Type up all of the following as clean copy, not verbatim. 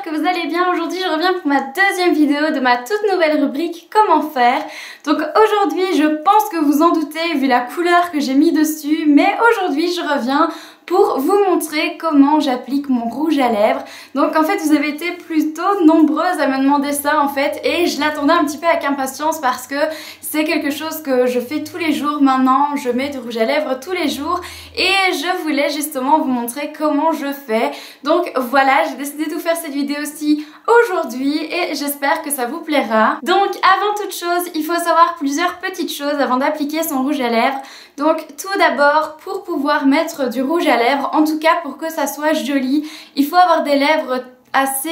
que vous allez bien. Aujourd'hui je reviens pour ma deuxième vidéo de ma toute nouvelle rubrique comment faire. Donc aujourd'hui je pense que vous en doutez vu la couleur que j'ai mis dessus, mais aujourd'hui je reviens pour vous montrer comment j'applique mon rouge à lèvres. Donc en fait vous avez été plutôt nombreuses à me demander ça en fait, et je l'attendais un petit peu avec impatience parce que c'est quelque chose que je fais tous les jours maintenant. Je mets du rouge à lèvres tous les jours et je voulais justement vous montrer comment je fais. Donc voilà, j'ai décidé de vous faire cette vidéo-ci aujourd'hui et j'espère que ça vous plaira. Donc avant toute chose, il faut savoir plusieurs petites choses avant d'appliquer son rouge à lèvres. Donc tout d'abord, pour pouvoir mettre du rouge à lèvres, en tout cas pour que ça soit joli, il faut avoir des lèvres assez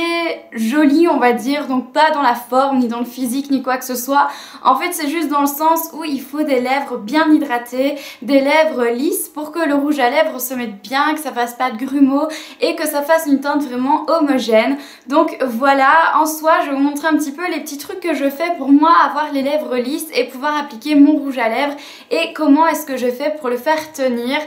jolies on va dire, donc pas dans la forme ni dans le physique ni quoi que ce soit. En fait c'est juste dans le sens où il faut des lèvres bien hydratées, des lèvres lisses pour que le rouge à lèvres se mette bien, que ça fasse pas de grumeaux et que ça fasse une teinte vraiment homogène. Donc voilà, en soi je vais vous montrer un petit peu les petits trucs que je fais pour moi avoir les lèvres lisses et pouvoir appliquer mon rouge à lèvres et comment est-ce que je fais pour le faire tenir.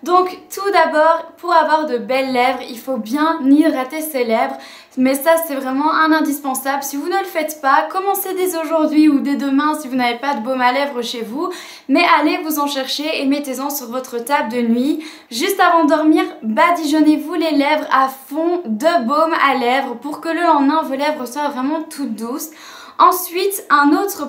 Donc tout d'abord, pour avoir de belles lèvres, il faut bien hydrater ses lèvres. Mais ça c'est vraiment un indispensable. Si vous ne le faites pas, commencez dès aujourd'hui ou dès demain si vous n'avez pas de baume à lèvres chez vous. Mais allez vous en chercher et mettez-en sur votre table de nuit. Juste avant de dormir, badigeonnez-vous les lèvres à fond de baume à lèvres pour que le lendemain vos lèvres soient vraiment toutes douces. Ensuite, une autre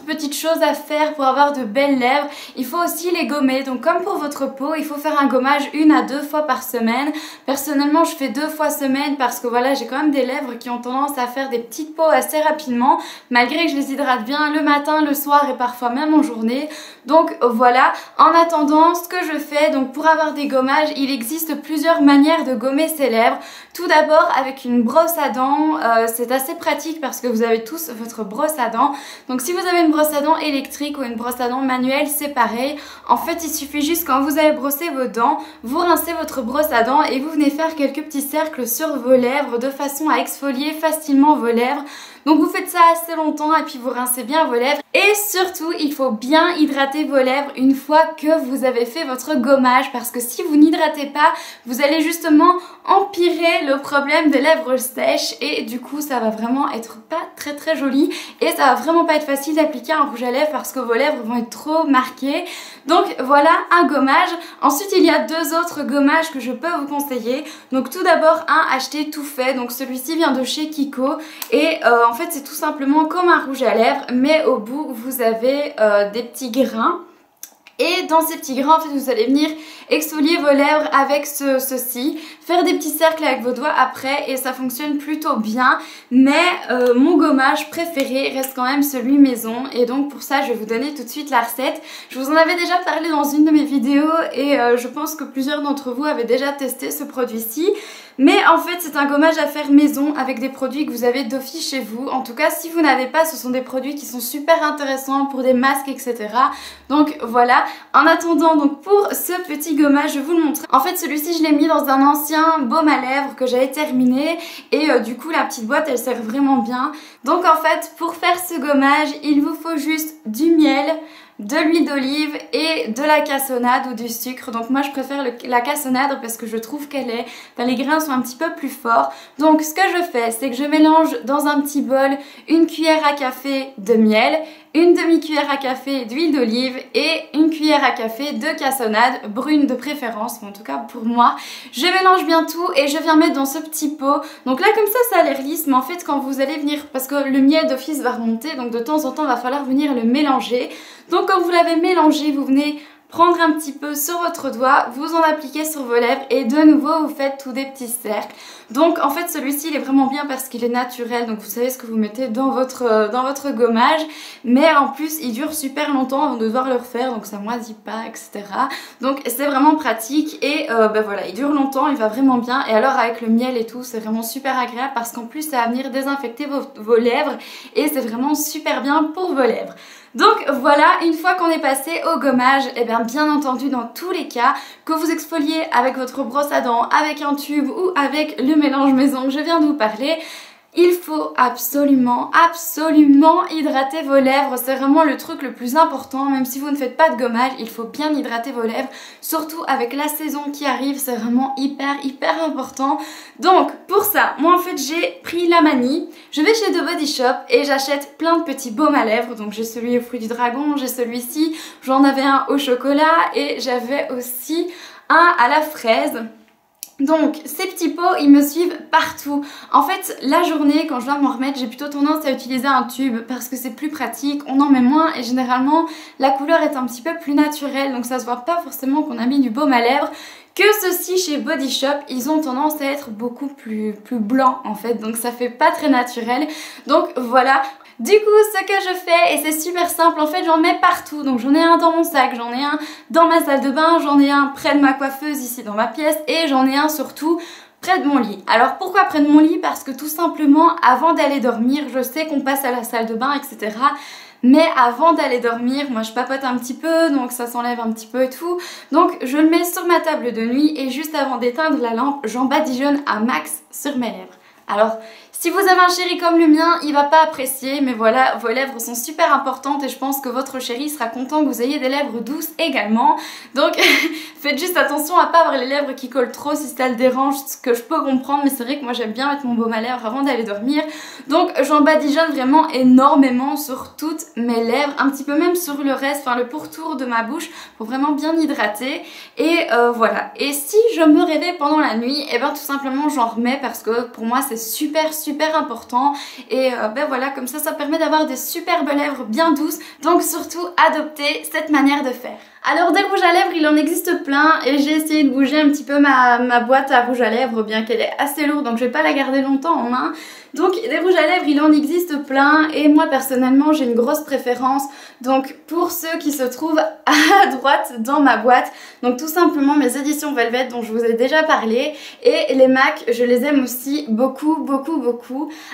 petite chose à faire pour avoir de belles lèvres, il faut aussi les gommer. Donc comme pour votre peau, il faut faire un gommage 1 à 2 fois par semaine. Personnellement, je fais 2 fois semaine parce que voilà, j'ai quand même des lèvres qui ont tendance à faire des petites peaux assez rapidement, malgré que je les hydrate bien le matin, le soir et parfois même en journée. Donc voilà, en attendant, ce que je fais, donc pour avoir des gommages, il existe plusieurs manières de gommer ses lèvres. Tout d'abord avec une brosse à dents, c'est assez pratique parce que vous avez tous votre brosse à dents. Donc si vous avez une brosse à dents électrique ou une brosse à dents manuelle, c'est pareil. En fait il suffit juste quand vous avez brossé vos dents, vous rincez votre brosse à dents et vous venez faire quelques petits cercles sur vos lèvres de façon à exfolier facilement vos lèvres. Donc vous faites ça assez longtemps et puis vous rincez bien vos lèvres. Et surtout, il faut bien hydrater vos lèvres une fois que vous avez fait votre gommage, parce que si vous n'hydratez pas, vous allez justement empirer le problème des lèvres sèches et du coup ça va vraiment être pas très joli et ça va vraiment pas être facile d'appliquer un rouge à lèvres parce que vos lèvres vont être trop marquées. Donc voilà un gommage. Ensuite il y a 2 autres gommages que je peux vous conseiller. Donc tout d'abord un acheté tout fait, donc celui-ci vient de chez Kiko et en fait c'est tout simplement comme un rouge à lèvres mais au bout vous avez des petits grains. Et dans ces petits grains, en fait, vous allez venir exfolier vos lèvres avec ceci, faire des petits cercles avec vos doigts après et ça fonctionne plutôt bien. Mais mon gommage préféré reste quand même celui maison et donc pour ça, je vais vous donner tout de suite la recette. Je vous en avais déjà parlé dans une de mes vidéos et je pense que plusieurs d'entre vous avaient déjà testé ce produit-ci. Mais en fait c'est un gommage à faire maison avec des produits que vous avez d'office chez vous. En tout cas si vous n'avez pas, ce sont des produits qui sont super intéressants pour des masques etc. Donc voilà, en attendant donc pour ce petit gommage je vais vous le montrer. En fait celui-ci je l'ai mis dans un ancien baume à lèvres que j'avais terminé et du coup la petite boîte elle sert vraiment bien. Donc en fait pour faire ce gommage il vous faut juste du miel, de l'huile d'olive et de la cassonade ou du sucre. Donc moi je préfère la cassonade parce que je trouve les grains sont un petit peu plus forts. Donc ce que je fais c'est que je mélange dans un petit bol une cuillère à café de miel, une demi-cuillère à café d'huile d'olive et une cuillère à café de cassonade, brune de préférence, mais en tout cas pour moi. Je mélange bien tout et je viens mettre dans ce petit pot. Donc là comme ça a l'air lisse, mais en fait quand vous allez venir, parce que le miel d'office va remonter, donc de temps en temps il va falloir venir le mélanger. Donc quand vous l'avez mélangé, vous venez prendre un petit peu sur votre doigt, vous en appliquez sur vos lèvres et de nouveau vous faites tous des petits cercles. Donc en fait celui-ci il est vraiment bien parce qu'il est naturel, donc vous savez ce que vous mettez dans votre gommage, mais en plus il dure super longtemps avant de devoir le refaire, donc ça moisit pas etc. Donc c'est vraiment pratique et voilà, il dure longtemps, il va vraiment bien. Et alors avec le miel et tout c'est vraiment super agréable parce qu'en plus ça va venir désinfecter vos lèvres et c'est vraiment super bien pour vos lèvres. Donc voilà, une fois qu'on est passé au gommage, et bien entendu dans tous les cas, que vous exfoliez avec votre brosse à dents, avec un tube ou avec le mélange maison que je viens de vous parler, Il faut absolument hydrater vos lèvres, c'est vraiment le truc le plus important. Même si vous ne faites pas de gommage, il faut bien hydrater vos lèvres, surtout avec la saison qui arrive, c'est vraiment hyper important. Donc pour ça, moi en fait j'ai pris la manie, je vais chez The Body Shop et j'achète plein de petits baumes à lèvres. Donc j'ai celui au fruit du dragon, j'ai celui-ci, j'en avais un au chocolat et j'avais aussi un à la fraise. Donc ces petits pots ils me suivent partout. En fait la journée quand je dois m'en remettre j'ai plutôt tendance à utiliser un tube parce que c'est plus pratique, on en met moins et généralement la couleur est un petit peu plus naturelle, donc ça se voit pas forcément qu'on a mis du baume à lèvres. Que ceux-ci chez Body Shop ils ont tendance à être beaucoup plus blancs en fait, donc ça fait pas très naturel. Donc voilà. Du coup ce que je fais, et c'est super simple, en fait j'en mets partout, donc j'en ai un dans mon sac, j'en ai un dans ma salle de bain, j'en ai un près de ma coiffeuse ici dans ma pièce et j'en ai un surtout près de mon lit. Alors pourquoi près de mon lit? Parce que tout simplement avant d'aller dormir, je sais qu'on passe à la salle de bain etc. Mais avant d'aller dormir, moi je papote un petit peu, donc ça s'enlève un petit peu et tout. Donc je le mets sur ma table de nuit et juste avant d'éteindre la lampe, j'en badigeonne à max sur mes lèvres. Alors si vous avez un chéri comme le mien, il va pas apprécier, mais voilà, vos lèvres sont super importantes et je pense que votre chéri sera content que vous ayez des lèvres douces également. Donc faites juste attention à pas avoir les lèvres qui collent trop si ça le dérange, ce que je peux comprendre, mais c'est vrai que moi j'aime bien mettre mon baume à lèvres avant d'aller dormir. Donc j'en badigeonne vraiment énormément sur toutes mes lèvres, un petit peu même sur le reste, enfin le pourtour de ma bouche pour vraiment bien hydrater. Et voilà. Et si je me réveille pendant la nuit, et ben tout simplement j'en remets parce que pour moi c'est super important et ben voilà, comme ça permet d'avoir des superbes lèvres bien douces. Donc surtout adoptez cette manière de faire. Alors des rouges à lèvres il en existe plein et j'ai essayé de bouger un petit peu ma boîte à rouge à lèvres bien qu'elle est assez lourde donc je vais pas la garder longtemps en main. Donc des rouges à lèvres il en existe plein et moi personnellement j'ai une grosse préférence donc pour ceux qui se trouvent à droite dans ma boîte. Donc tout simplement mes éditions Velvet dont je vous ai déjà parlé et les MAC je les aime aussi beaucoup.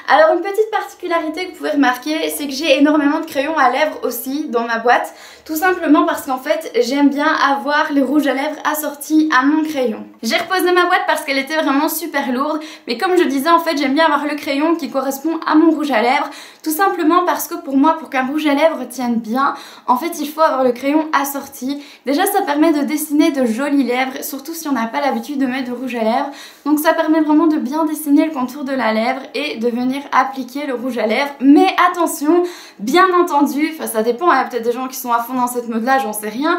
Alors une petite particularité que vous pouvez remarquer c'est que j'ai énormément de crayons à lèvres aussi dans ma boîte. Tout simplement parce qu'en fait j'aime bien avoir les rouges à lèvres assortis à mon crayon. J'ai reposé ma boîte parce qu'elle était vraiment super lourde mais comme je disais en fait j'aime bien avoir le crayon qui correspond à mon rouge à lèvres. Tout simplement parce que pour moi pour qu'un rouge à lèvres tienne bien en fait il faut avoir le crayon assorti. Déjà ça permet de dessiner de jolies lèvres surtout si on n'a pas l'habitude de mettre de rouge à lèvres. Donc ça permet vraiment de bien dessiner le contour de la lèvre et de venir appliquer le rouge à lèvres. Mais attention, bien entendu, enfin ça dépend, il y a peut-être des gens qui sont à fond dans cette mode là, j'en sais rien.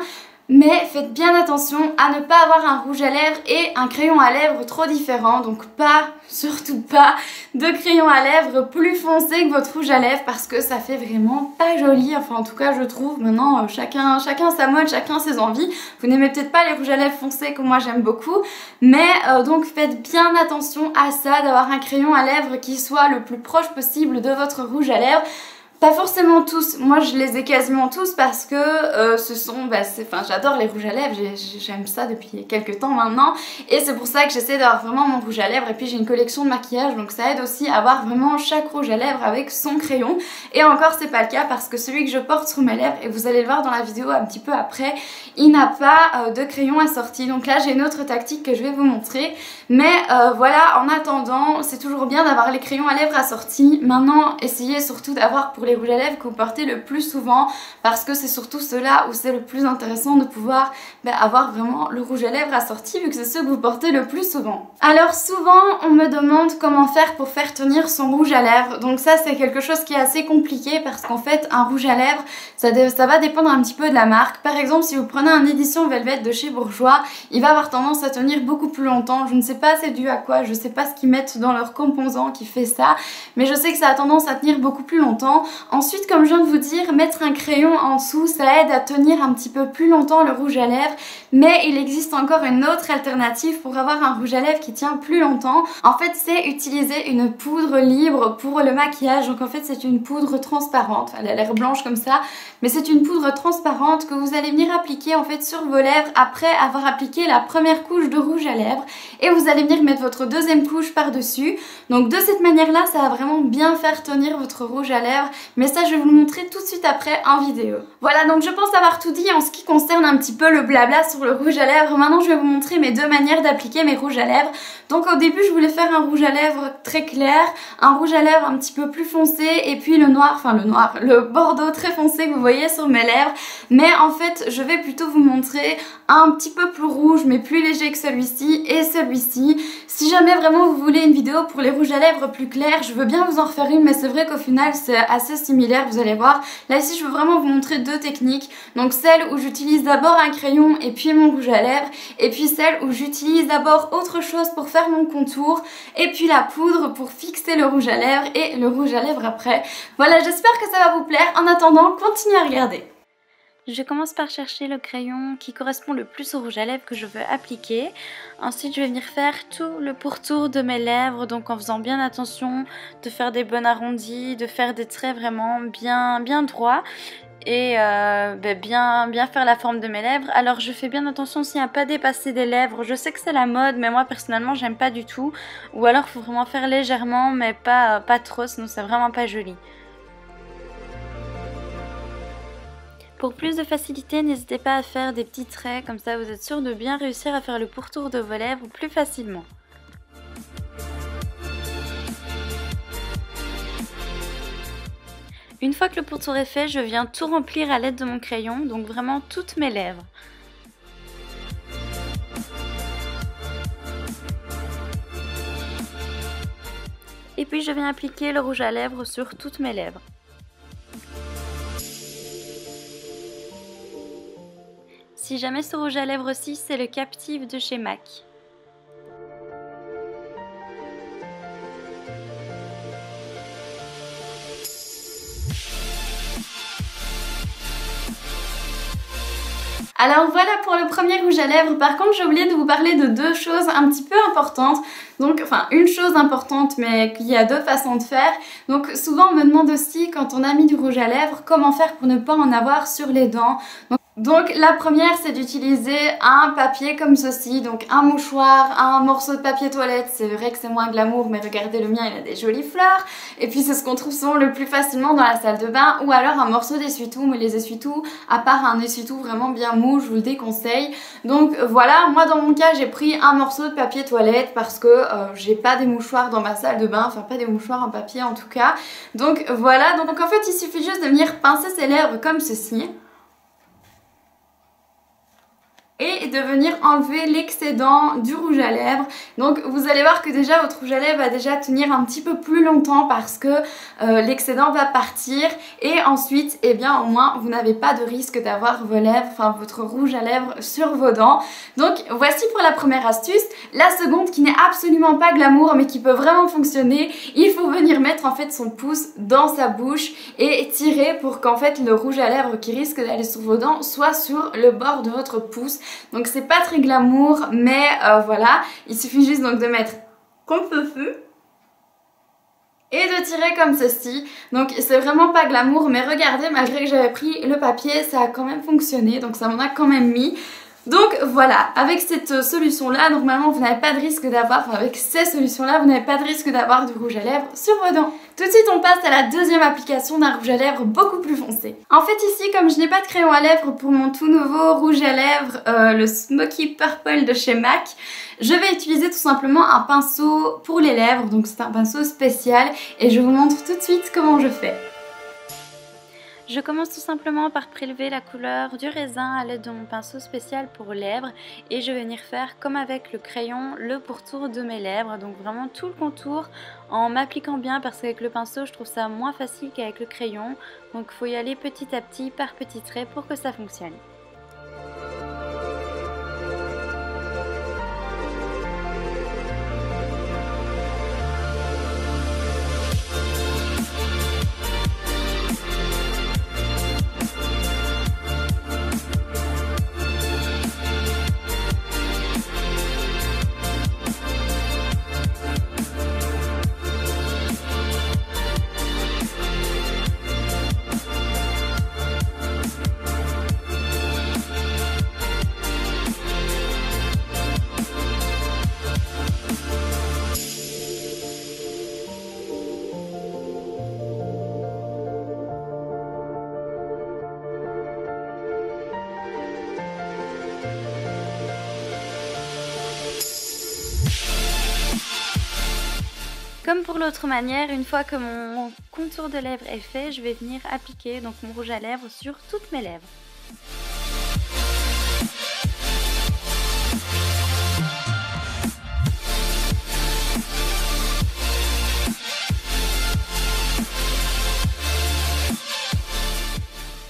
Mais faites bien attention à ne pas avoir un rouge à lèvres et un crayon à lèvres trop différents. Donc surtout pas de crayon à lèvres plus foncé que votre rouge à lèvres parce que ça fait vraiment pas joli. Enfin en tout cas je trouve, maintenant chacun sa mode, chacun ses envies. Vous n'aimez peut-être pas les rouges à lèvres foncés que moi j'aime beaucoup. Mais donc faites bien attention à ça, d'avoir un crayon à lèvres qui soit le plus proche possible de votre rouge à lèvres. Pas forcément tous, moi je les ai quasiment tous parce que j'adore les rouges à lèvres, j'aime ça depuis quelques temps maintenant et c'est pour ça que j'essaie d'avoir vraiment mon rouge à lèvres et puis j'ai une collection de maquillage donc ça aide aussi à avoir vraiment chaque rouge à lèvres avec son crayon et encore c'est pas le cas parce que celui que je porte sur mes lèvres et vous allez le voir dans la vidéo un petit peu après, il n'a pas de crayon assorti donc là j'ai une autre tactique que je vais vous montrer mais voilà en attendant c'est toujours bien d'avoir les crayons à lèvres assortis. Maintenant essayez surtout d'avoir pour les rouges à lèvres que vous portez le plus souvent parce que c'est surtout ceux-là où c'est le plus intéressant de pouvoir avoir vraiment le rouge à lèvres assorti vu que c'est ceux que vous portez le plus souvent. Alors souvent on me demande comment faire pour faire tenir son rouge à lèvres donc ça c'est quelque chose qui est assez compliqué parce qu'en fait un rouge à lèvres ça va dépendre un petit peu de la marque. Par exemple si vous prenez un édition Velvet de chez Bourjois il va avoir tendance à tenir beaucoup plus longtemps. Je ne sais pas c'est dû à quoi, je sais pas ce qu'ils mettent dans leur composant qui fait ça mais je sais que ça a tendance à tenir beaucoup plus longtemps. Ensuite, comme je viens de vous dire, mettre un crayon en dessous, ça aide à tenir un petit peu plus longtemps le rouge à lèvres. Mais il existe encore une autre alternative pour avoir un rouge à lèvres qui tient plus longtemps. En fait, c'est utiliser une poudre libre pour le maquillage. Donc en fait, c'est une poudre transparente. Elle a l'air blanche comme ça, mais c'est une poudre transparente que vous allez venir appliquer en fait sur vos lèvres après avoir appliqué la première couche de rouge à lèvres. Et vous allez venir mettre votre deuxième couche par-dessus. Donc de cette manière-là, ça va vraiment bien faire tenir votre rouge à lèvres. mais ça je vais vous le montrer tout de suite après en vidéo. Voilà, donc je pense avoir tout dit en ce qui concerne un petit peu le blabla sur le rouge à lèvres. Maintenant je vais vous montrer mes deux manières d'appliquer mes rouges à lèvres. Donc au début je voulais faire un rouge à lèvres très clair, un rouge à lèvres un petit peu plus foncé et puis le bordeaux très foncé que vous voyez sur mes lèvres. Mais en fait je vais plutôt vous montrer un petit peu plus rouge mais plus léger que celui-ci et celui-ci. Si jamais vraiment vous voulez une vidéo pour les rouges à lèvres plus clairs, je veux bien vous en refaire une, mais c'est vrai qu'au final c'est assez similaire, vous allez voir. Là ici je veux vraiment vous montrer deux techniques, donc celle où j'utilise d'abord un crayon et puis mon rouge à lèvres, et puis celle où j'utilise d'abord autre chose pour faire mon contour, et puis la poudre pour fixer le rouge à lèvres et le rouge à lèvres après. Voilà, j'espère que ça va vous plaire. En attendant, continuez à regarder. Je commence par chercher le crayon qui correspond le plus au rouge à lèvres que je veux appliquer. Ensuite je vais venir faire tout le pourtour de mes lèvres, donc en faisant bien attention de faire des bons arrondis, de faire des traits vraiment bien droits et bien faire la forme de mes lèvres. Alors je fais bien attention aussi à ne pas dépasser des lèvres. Je sais que c'est la mode, mais moi personnellement j'aime pas du tout, ou alors il faut vraiment faire légèrement mais pas trop, sinon c'est vraiment pas joli. Pour plus de facilité, n'hésitez pas à faire des petits traits, comme ça vous êtes sûr de bien réussir à faire le pourtour de vos lèvres plus facilement. Une fois que le pourtour est fait, je viens tout remplir à l'aide de mon crayon, donc vraiment toutes mes lèvres. Et puis je viens appliquer le rouge à lèvres sur toutes mes lèvres. Si jamais ce rouge à lèvres aussi, c'est le Captive de chez MAC. Alors voilà pour le premier rouge à lèvres. Par contre j'ai oublié de vous parler de deux choses un petit peu importantes. Donc enfin une chose importante mais qu'il y a deux façons de faire. Donc souvent on me demande aussi quand on a mis du rouge à lèvres comment faire pour ne pas en avoir sur les dents. Donc la première c'est d'utiliser un papier comme ceci, donc un mouchoir, un morceau de papier toilette, c'est vrai que c'est moins glamour mais regardez le mien il a des jolies fleurs, et puis c'est ce qu'on trouve souvent le plus facilement dans la salle de bain, ou alors un morceau d'essuie-tout, mais les essuie-tout, à part un essuie-tout vraiment bien mou, je vous le déconseille. Donc voilà, moi dans mon cas j'ai pris un morceau de papier toilette parce que j'ai pas des mouchoirs dans ma salle de bain, enfin pas des mouchoirs en papier en tout cas. Donc voilà, donc en fait il suffit juste de venir pincer ses lèvres comme ceci. Et de venir enlever l'excédent du rouge à lèvres. Donc vous allez voir que déjà votre rouge à lèvres va déjà tenir un petit peu plus longtemps parce que l'excédent va partir, et ensuite eh bien au moins vous n'avez pas de risque d'avoir vos lèvres, enfin votre rouge à lèvres sur vos dents. Donc voici pour la première astuce. La seconde qui n'est absolument pas glamour mais qui peut vraiment fonctionner, il faut venir mettre en fait son pouce dans sa bouche et tirer pour qu'en fait le rouge à lèvres qui risque d'aller sur vos dents soit sur le bord de votre pouce. Donc c'est pas très glamour mais voilà, il suffit juste donc de mettre comme ceci et de tirer comme ceci. Donc c'est vraiment pas glamour mais regardez, malgré que j'avais pris le papier ça a quand même fonctionné, donc ça m'en a quand même mis. Donc voilà, avec cette solution là, normalement vous n'avez pas de risque d'avoir, enfin avec ces solutions là, vous n'avez pas de risque d'avoir du rouge à lèvres sur vos dents. Tout de suite on passe à la deuxième application d'un rouge à lèvres beaucoup plus foncé. En fait ici, comme je n'ai pas de crayon à lèvres pour mon tout nouveau rouge à lèvres, le Smoky Purple de chez MAC, je vais utiliser tout simplement un pinceau pour les lèvres, donc c'est un pinceau spécial et je vous montre tout de suite comment je fais. Je commence tout simplement par prélever la couleur du raisin à l'aide de mon pinceau spécial pour lèvres, et je vais venir faire comme avec le crayon le pourtour de mes lèvres, donc vraiment tout le contour en m'appliquant bien parce qu'avec le pinceau je trouve ça moins facile qu'avec le crayon, donc il faut y aller petit à petit par petits traits pour que ça fonctionne. Comme pour l'autre manière, une fois que mon contour de lèvres est fait, je vais venir appliquer donc mon rouge à lèvres sur toutes mes lèvres.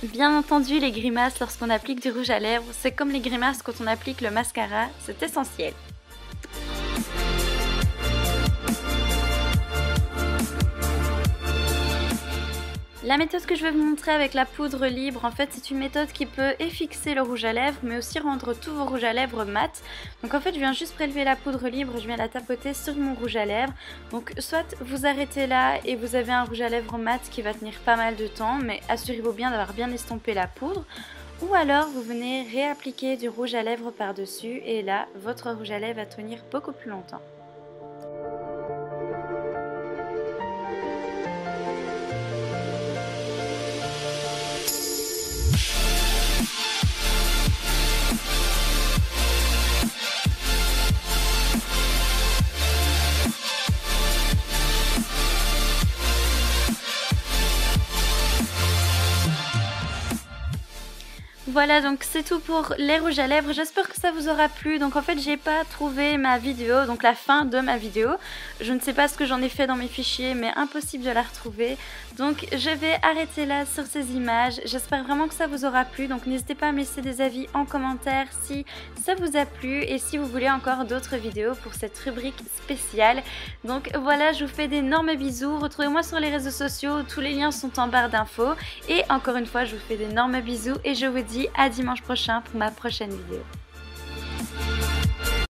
Bien entendu, les grimaces lorsqu'on applique du rouge à lèvres, c'est comme les grimaces quand on applique le mascara, c'est essentiel. La méthode que je vais vous montrer avec la poudre libre, en fait c'est une méthode qui peut effixer le rouge à lèvres mais aussi rendre tous vos rouges à lèvres mat. Donc en fait je viens juste prélever la poudre libre, je viens la tapoter sur mon rouge à lèvres. Donc soit vous arrêtez là et vous avez un rouge à lèvres mat qui va tenir pas mal de temps, mais assurez-vous bien d'avoir bien estompé la poudre. Ou alors vous venez réappliquer du rouge à lèvres par dessus et là votre rouge à lèvres va tenir beaucoup plus longtemps. Voilà, donc c'est tout pour les rouges à lèvres, j'espère que ça vous aura plu. Donc en fait j'ai pas trouvé ma vidéo, donc la fin de ma vidéo. Je ne sais pas ce que j'en ai fait dans mes fichiers, mais impossible de la retrouver. Donc je vais arrêter là sur ces images, j'espère vraiment que ça vous aura plu. Donc n'hésitez pas à me laisser des avis en commentaire si ça vous a plu et si vous voulez encore d'autres vidéos pour cette rubrique spéciale. Donc voilà, je vous fais d'énormes bisous, retrouvez-moi sur les réseaux sociaux, tous les liens sont en barre d'infos. Et encore une fois je vous fais d'énormes bisous et je vous dis à dimanche prochain pour ma prochaine vidéo.